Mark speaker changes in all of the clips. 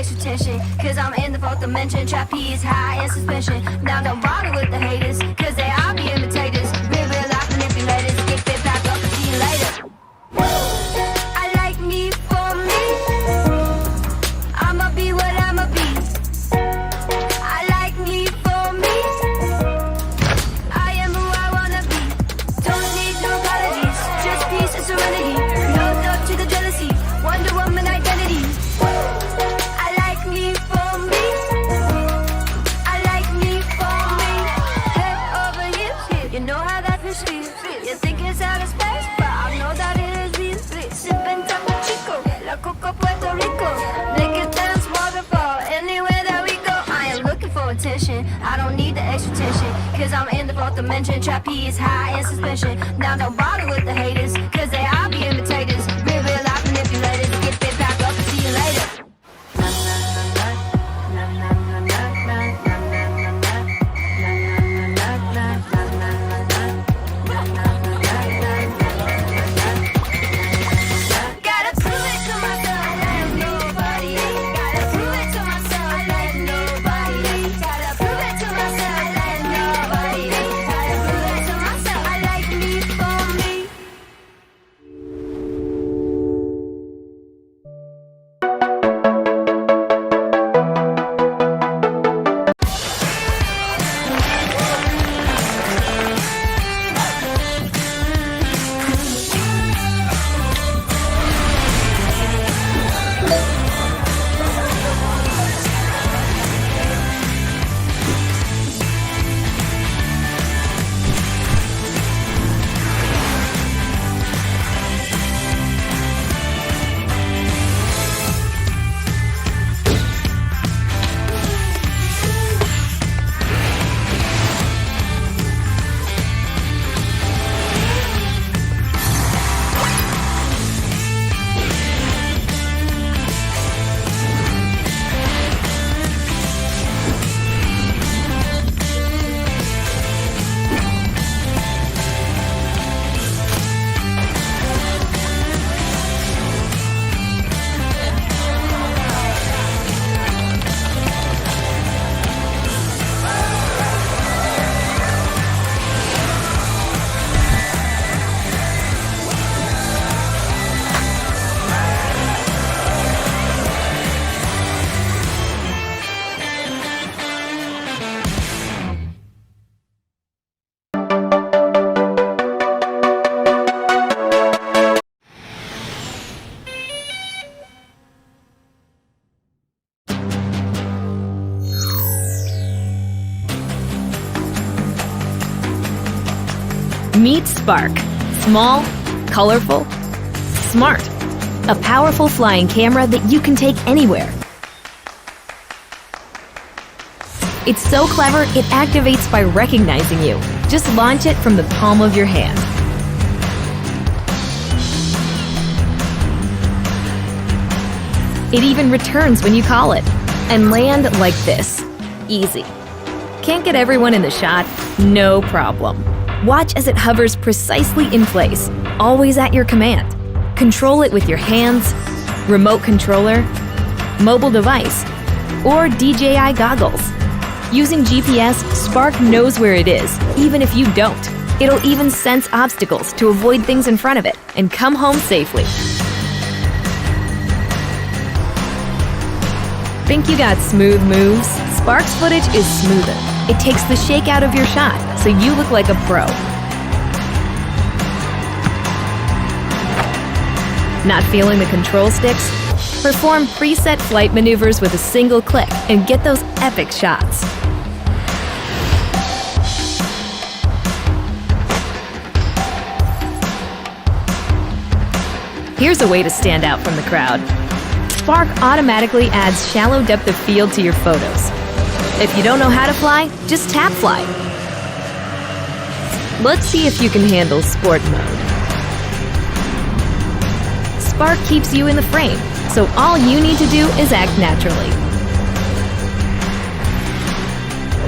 Speaker 1: extra tension, cause I'm in the fourth dimension. Trapeze high in suspension. Now don't bother with the haters, cause they all be imitators. Real life manipulators. Get fit back up and see you later. I like me for me. I'ma be what I'ma be. I like me for me. I am who I wanna be. Don't need no apologies, just peace and serenity. No thought to the jealousy, Wonder Woman identity. I like me for me. I like me for me. Head over heels, you know how that feels. You think it's out of space, but I know that it is real. Sipping Topo Chico, La Coco Puerto Rico. Make it dance waterfall anywhere that we go. I am looking for attention, I don't need the extra tension, cause I'm in the fourth dimension. Trapeze high in suspension. Now don't bother with the haters, cause they all be imitators. Real life manipulators. Get fit back up and see you later. Gotta prove it to myself like nobody. Gotta prove it to myself like nobody. Gotta prove it to myself like nobody. Gotta prove it to myself. I like me for me.
Speaker 2: Meet Spark. Small, colorful, smart. A powerful flying camera that you can take anywhere. It's so clever, it activates by recognizing you. Just launch it from the palm of your hand. It even returns when you call it. And land like this. Easy. Can't get everyone in the shot? No problem. Watch as it hovers precisely in place, always at your command. Control it with your hands, remote controller, mobile device, or DJI goggles. Using GPS, Spark knows where it is, even if you don't. It'll even sense obstacles to avoid things in front of it and come home safely. Think you got smooth moves? Spark's footage is smoother. It takes the shake out of your shot, so you look like a pro. Not feeling the control sticks? Perform preset flight maneuvers with a single click and get those epic shots. Here's a way to stand out from the crowd. Spark automatically adds shallow depth of field to your photos. If you don't know how to fly, just tap fly. Let's see if you can handle sport mode. Spark keeps you in the frame, so all you need to do is act naturally.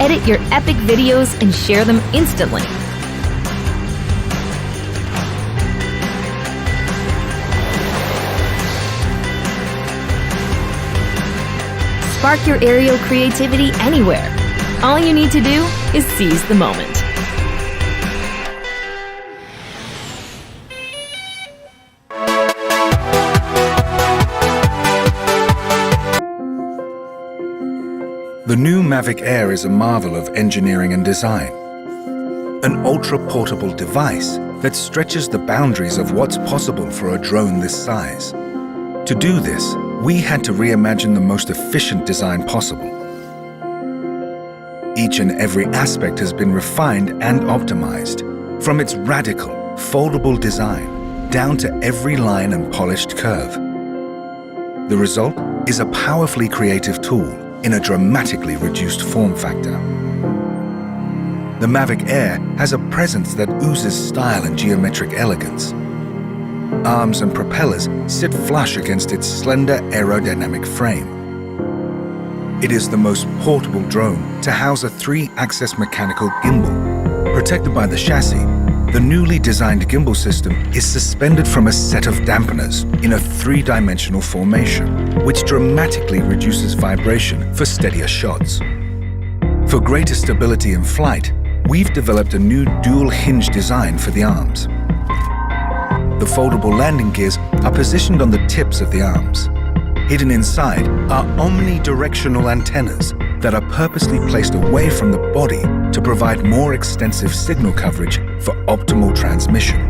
Speaker 2: Edit your epic videos and share them instantly. Spark your aerial creativity anywhere. All you need to do is seize the moment.
Speaker 3: The new Mavic Air is a marvel of engineering and design. An ultra-portable device that stretches the boundaries of what's possible for a drone this size. To do this, we had to reimagine the most efficient design possible. Each and every aspect has been refined and optimized, from its radical, foldable design down to every line and polished curve. The result is a powerfully creative tool in a dramatically reduced form factor. The Mavic Air has a presence that oozes style and geometric elegance. Arms and propellers sit flush against its slender aerodynamic frame. It is the most portable drone to house a 3-axis mechanical gimbal. Protected by the chassis, the newly designed gimbal system is suspended from a set of dampeners in a 3-dimensional formation, which dramatically reduces vibration for steadier shots. For greater stability in flight, we've developed a new dual-hinge design for the arms. The foldable landing gears are positioned on the tips of the arms. Hidden inside are omnidirectional antennas that are purposely placed away from the body to provide more extensive signal coverage for optimal transmission.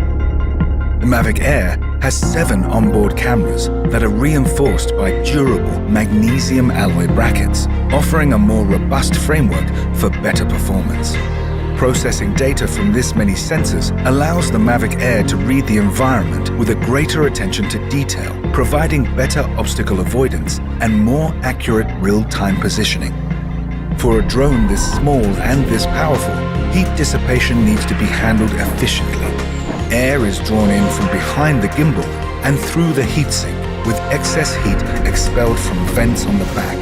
Speaker 3: The Mavic Air has 7 onboard cameras that are reinforced by durable magnesium alloy brackets, offering a more robust framework for better performance. Processing data from this many sensors allows the Mavic Air to read the environment with a greater attention to detail, providing better obstacle avoidance and more accurate real-time positioning. For a drone this small and this powerful, heat dissipation needs to be handled efficiently. Air is drawn in from behind the gimbal and through the heatsink, with excess heat expelled from vents on the back.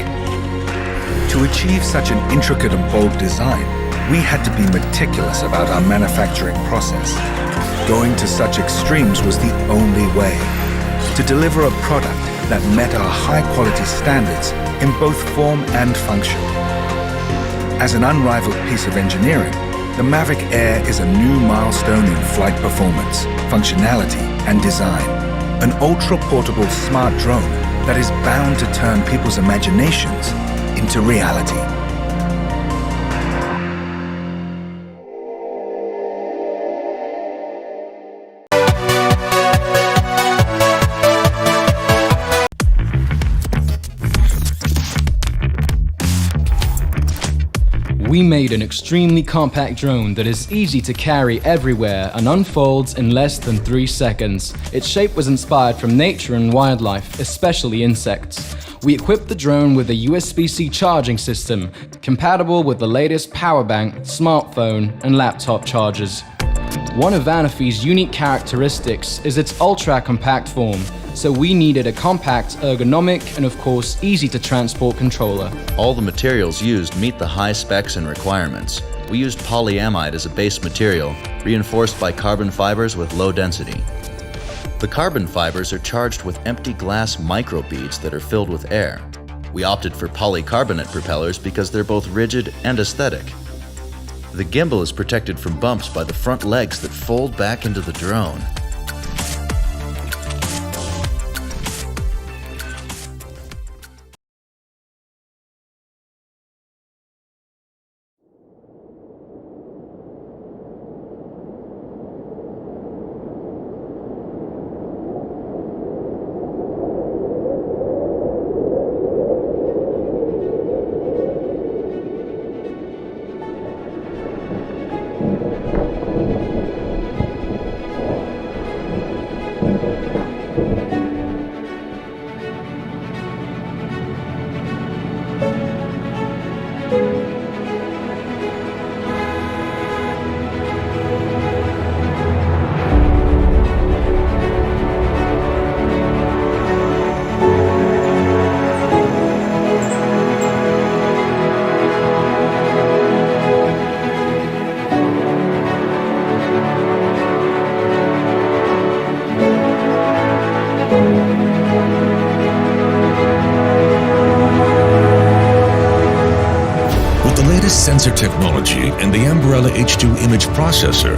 Speaker 3: To achieve such an intricate and bold design, we had to be meticulous about our manufacturing process. Going to such extremes was the only way to deliver a product that met our high-quality standards in both form and function. As an unrivaled piece of engineering, the Mavic Air is a new milestone in flight performance, functionality, and design. An ultra-portable smart drone that is bound to turn people's imaginations into reality.
Speaker 4: We made an extremely compact drone that is easy to carry everywhere and unfolds in less than 3 seconds. Its shape was inspired from nature and wildlife, especially insects. We equipped the drone with a USB-C charging system, compatible with the latest power bank, smartphone, and laptop chargers. One of Vanafy's unique characteristics is its ultra-compact form, so we needed a compact, ergonomic, and of course, easy to transport controller.
Speaker 5: All the materials used meet the high specs and requirements. We used polyamide as a base material, reinforced by carbon fibers with low density. The carbon fibers are charged with empty glass microbeads that are filled with air. We opted for polycarbonate propellers because they're both rigid and aesthetic. The gimbal is protected from bumps by the front legs that fold back into the drone.
Speaker 6: sensor technology and the Ambarella H2 image processor,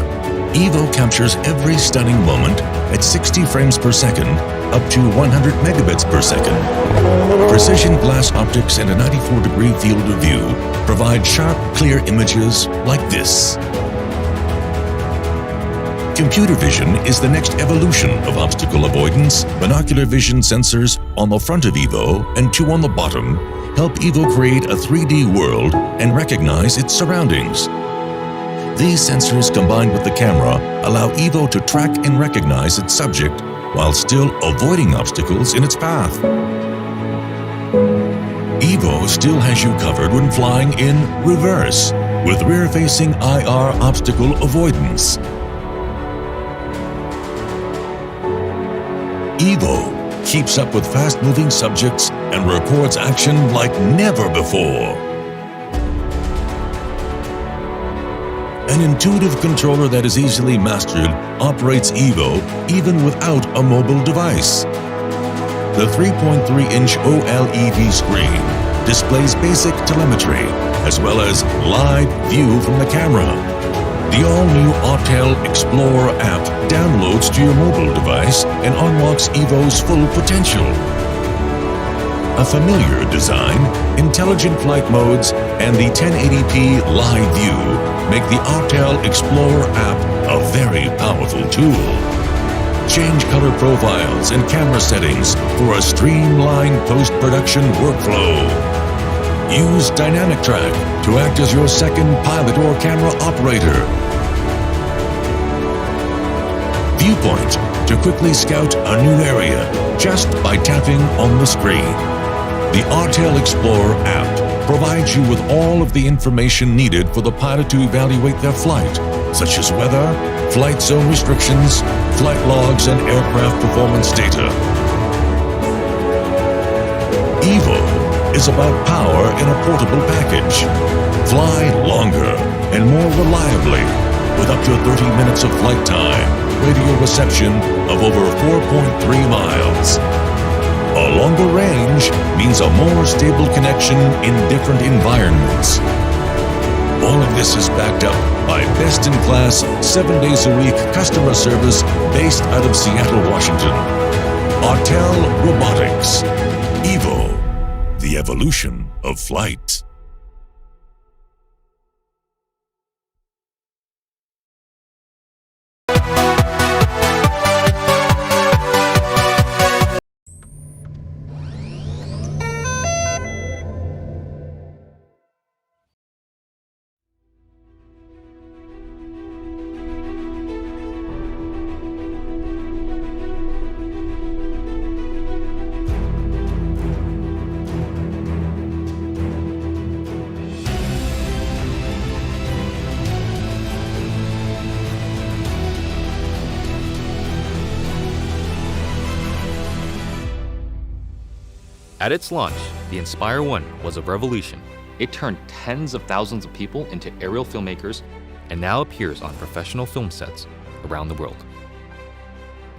Speaker 6: EVO captures every stunning moment at 60 frames per second up to 100 megabits per second. Precision glass optics and a 94-degree field of view provide sharp, clear images like this. Computer vision is the next evolution of obstacle avoidance. Binocular vision sensors on the front of EVO and 2 on the bottom help EVO create a 3D world and recognize its surroundings. These sensors combined with the camera allow EVO to track and recognize its subject while still avoiding obstacles in its path. EVO still has you covered when flying in reverse with rear-facing IR obstacle avoidance. EVO keeps up with fast-moving subjects and records action like never before. An intuitive controller that is easily mastered operates EVO even without a mobile device. The 3.3-inch OLED screen displays basic telemetry as well as live view from the camera. The all-new Autel Explorer app downloads to your mobile device and unlocks EVO's full potential. A familiar design, intelligent flight modes, and the 1080p live view make the Autel Explorer app a very powerful tool. Change color profiles and camera settings for a streamlined post-production workflow. Use Dynamic Track to act as your second pilot or camera operator. Viewpoint to quickly scout a new area just by tapping on the screen. The Autel Explorer app provides you with all of the information needed for the pilot to evaluate their flight, such as weather, flight zone restrictions, flight logs, and aircraft performance data. EVO is about power in a portable package. Fly longer and more reliably with up to 30 minutes of flight time, radio reception of over 4.3 miles. A longer range means a more stable connection in different environments. All of this is backed up by best-in-class 7 days a week customer service based out of Seattle, Washington. Autel Robotics. EVO, the evolution of flight.
Speaker 7: At its launch, the Inspire 1 was a revolution. It turned tens of thousands of people into aerial filmmakers and now appears on professional film sets around the world.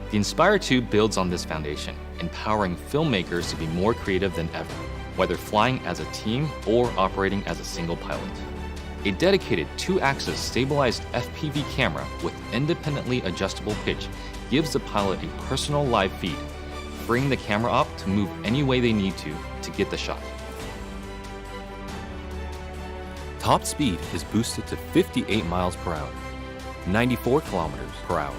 Speaker 7: The Inspire 2 builds on this foundation, empowering filmmakers to be more creative than ever, whether flying as a team or operating as a single pilot. A dedicated 2-axis stabilized FPV camera with independently adjustable pitch gives the pilot a personal live feed, freeing the camera up to move any way they need to get the shot. Top speed is boosted to 58 miles per hour, 94 kilometers per hour,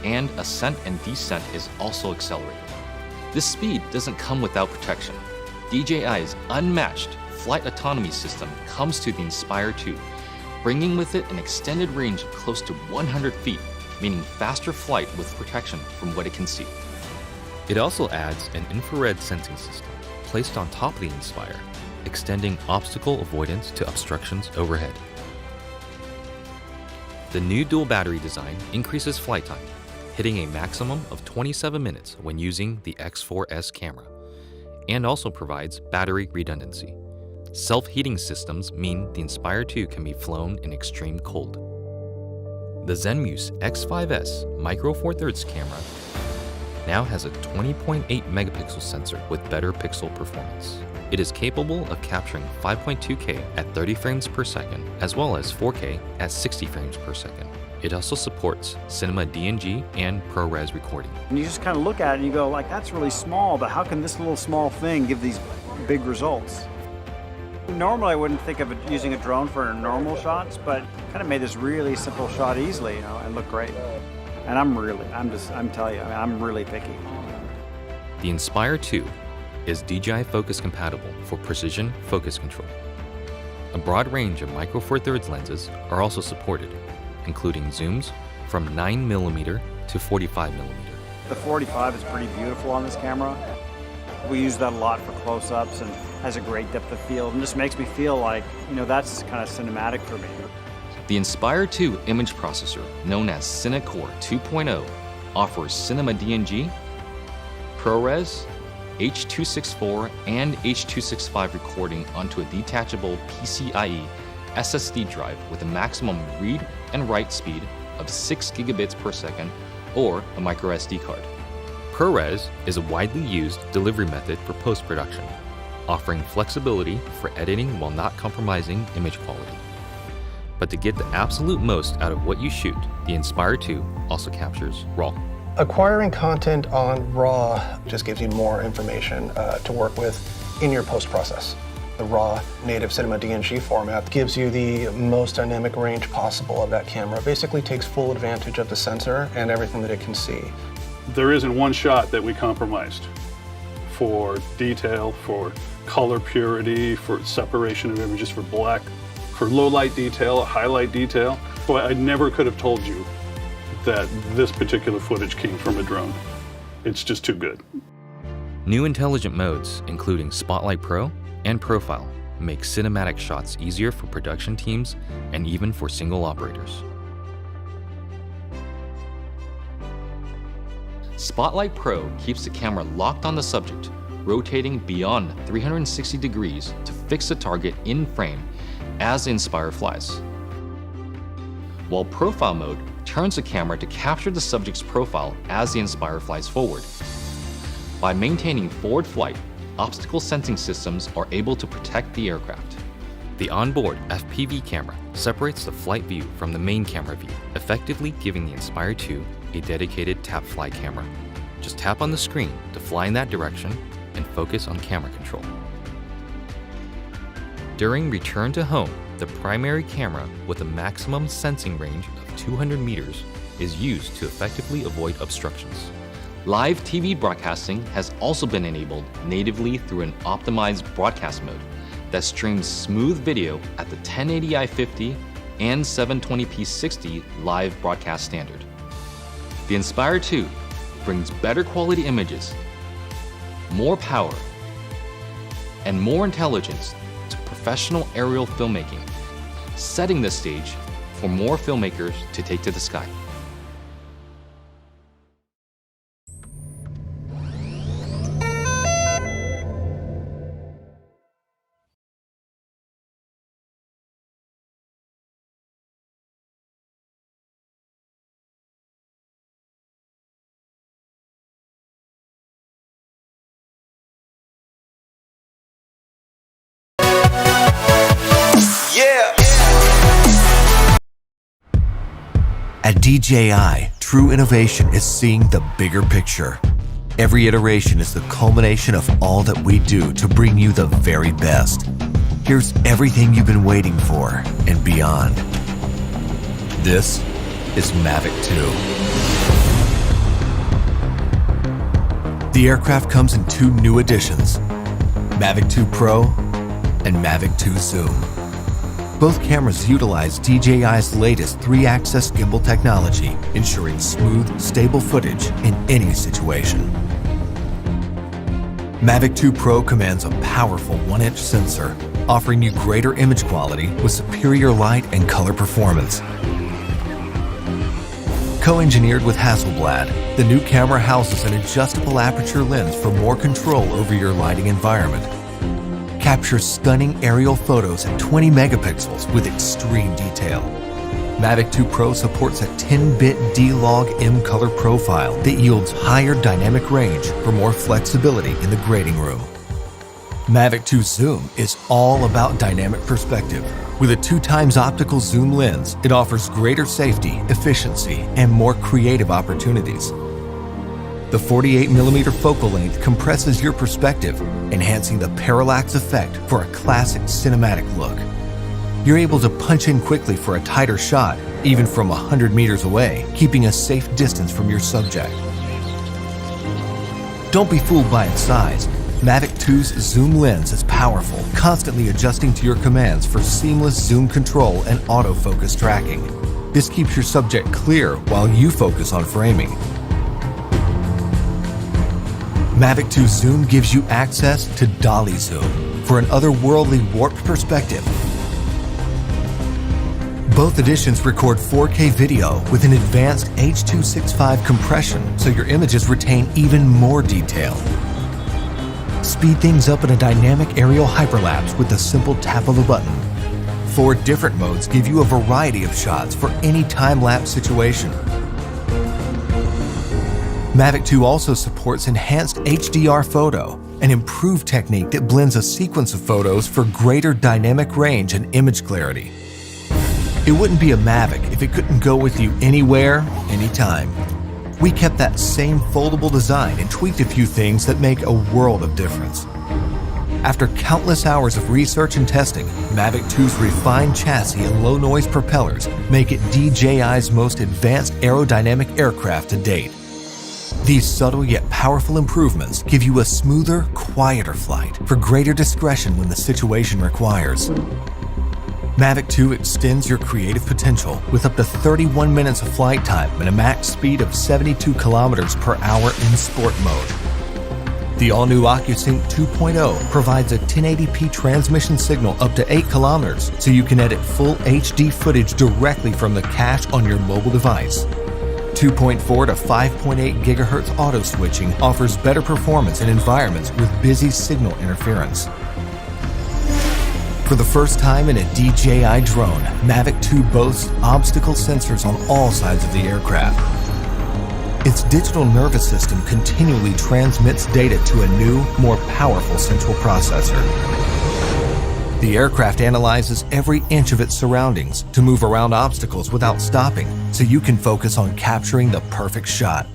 Speaker 7: and ascent and descent is also accelerated. This speed doesn't come without protection. DJI's unmatched flight autonomy system comes to the Inspire 2, bringing with it an extended range of close to 100 feet, meaning faster flight with protection from what it can see. It also adds an infrared sensing system placed on top of the Inspire, extending obstacle avoidance to obstructions overhead. The new dual battery design increases flight time, hitting a maximum of 27 minutes when using the X4S camera, and also provides battery redundancy. Self-heating systems mean the Inspire 2 can be flown in extreme cold. The Zenmuse X5S Micro Four Thirds camera now has a 20.8 megapixel sensor with better pixel performance. It is capable of capturing 5.2K at 30 frames per second, as well as 4K at 60 frames per second. It also supports Cinema DNG and ProRes recording.
Speaker 8: And you just kind of look at it and you go, like, that's really small, but how can this little small thing give these big results? Normally I wouldn't think of using a drone for normal shots, but kind of made this really simple shot easily, and look great. And I'm telling you, I'm really picky.
Speaker 7: The Inspire 2 is DJI Focus compatible for precision focus control. A broad range of Micro Four Thirds lenses are also supported, including zooms from 9mm to 45mm.
Speaker 8: The 45 is pretty beautiful on this camera. We use that a lot for close-ups and has a great depth of field, and just makes me feel like, that's kind of cinematic for me.
Speaker 7: The Inspire 2 image processor, known as CineCore 2.0, offers Cinema DNG, ProRes, H.264, and H.265 recording onto a detachable PCIe SSD drive with a maximum read and write speed of 6 gigabits per second or a micro SD card. ProRes is a widely used delivery method for post-production, offering flexibility for editing while not compromising image quality. But to get the absolute most out of what you shoot, the Inspire 2 also captures RAW.
Speaker 9: Acquiring content on RAW just gives you more information to work with in your post-process. The RAW native Cinema DNG format gives you the most dynamic range possible of that camera. Basically takes full advantage of the sensor and everything that it can see.
Speaker 10: There isn't one shot that we compromised for detail, for color purity, for separation of images, for black, for low light detail, highlight detail. So I never could have told you that this particular footage came from a drone. It's just too good.
Speaker 7: New intelligent modes, including Spotlight Pro and Profile, make cinematic shots easier for production teams and even for single operators. Spotlight Pro keeps the camera locked on the subject, rotating beyond 360 degrees to fix the target in frame as the Inspire flies. While Profile mode turns the camera to capture the subject's profile as the Inspire flies forward. By maintaining forward flight, obstacle sensing systems are able to protect the aircraft. The onboard FPV camera separates the flight view from the main camera view, effectively giving the Inspire 2 a dedicated tap fly camera. Just tap on the screen to fly in that direction and focus on camera control. During return to home, the primary camera with a maximum sensing range of 200 meters is used to effectively avoid obstructions. Live TV broadcasting has also been enabled natively through an optimized broadcast mode that streams smooth video at the 1080i50 and 720p 60 live broadcast standard. The Inspire 2 brings better quality images, more power, and more intelligence to professional aerial filmmaking, setting the stage for more filmmakers to take to the sky.
Speaker 11: At DJI, true innovation is seeing the bigger picture. Every iteration is the culmination of all that we do to bring you the very best. Here's everything you've been waiting for and beyond. This is Mavic 2. The aircraft comes in two new editions, Mavic 2 Pro and Mavic 2 Zoom. Both cameras utilize DJI's latest 3-axis gimbal technology, ensuring smooth, stable footage in any situation. Mavic 2 Pro commands a powerful 1-inch sensor, offering you greater image quality with superior light and color performance. Co-engineered with Hasselblad, the new camera houses an adjustable aperture lens for more control over your lighting environment. Captures stunning aerial photos at 20 megapixels with extreme detail. Mavic 2 Pro supports a 10-bit D-Log M color profile that yields higher dynamic range for more flexibility in the grading room. Mavic 2 Zoom is all about dynamic perspective. With a 2x optical zoom lens, it offers greater safety, efficiency, and more creative opportunities. The 48mm focal length compresses your perspective, enhancing the parallax effect for a classic cinematic look. You're able to punch in quickly for a tighter shot, even from 100 meters away, keeping a safe distance from your subject. Don't be fooled by its size. Mavic 2's zoom lens is powerful, constantly adjusting to your commands for seamless zoom control and autofocus tracking. This keeps your subject clear while you focus on framing. Mavic 2 Zoom gives you access to Dolly Zoom for an otherworldly warped perspective. Both editions record 4K video with an advanced H.265 compression, so your images retain even more detail. Speed things up in a dynamic aerial hyperlapse with the simple tap of a button. 4 different modes give you a variety of shots for any time-lapse situation. Mavic 2 also supports enhanced HDR photo, an improved technique that blends a sequence of photos for greater dynamic range and image clarity. It wouldn't be a Mavic if it couldn't go with you anywhere, anytime. We kept that same foldable design and tweaked a few things that make a world of difference. After countless hours of research and testing, Mavic 2's refined chassis and low-noise propellers make it DJI's most advanced aerodynamic aircraft to date. These subtle yet powerful improvements give you a smoother, quieter flight for greater discretion when the situation requires. Mavic 2 extends your creative potential with up to 31 minutes of flight time and a max speed of 72 kilometers per hour in sport mode. The all-new OcuSync 2.0 provides a 1080p transmission signal up to 8 kilometers, so you can edit full HD footage directly from the cache on your mobile device. 2.4 to 5.8 gigahertz auto switching offers better performance in environments with busy signal interference. For the first time in a DJI drone, Mavic 2 boasts obstacle sensors on all sides of the aircraft. Its digital nervous system continually transmits data to a new, more powerful central processor. The aircraft analyzes every inch of its surroundings to move around obstacles without stopping, so you can focus on capturing the perfect shot.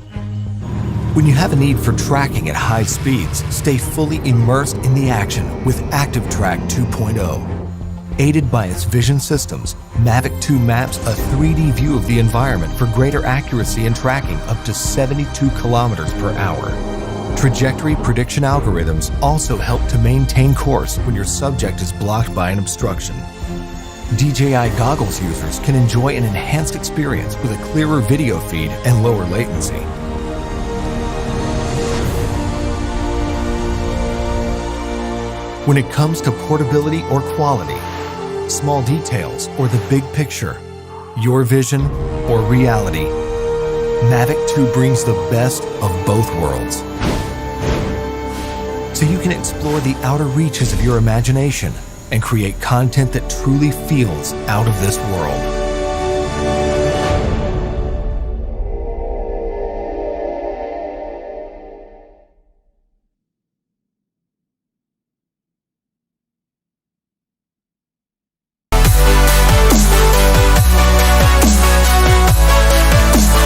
Speaker 11: When you have a need for tracking at high speeds, stay fully immersed in the action with ActiveTrack 2.0. Aided by its vision systems, Mavic 2 maps a 3D view of the environment for greater accuracy and tracking up to 72 kilometers per hour. Trajectory prediction algorithms also help to maintain course when your subject is blocked by an obstruction. DJI goggles users can enjoy an enhanced experience with a clearer video feed and lower latency. When it comes to portability or quality, small details or the big picture, your vision or reality, Mavic 2 brings the best of both worlds. So you can explore the outer reaches of your imagination and create content that truly feels out of this world.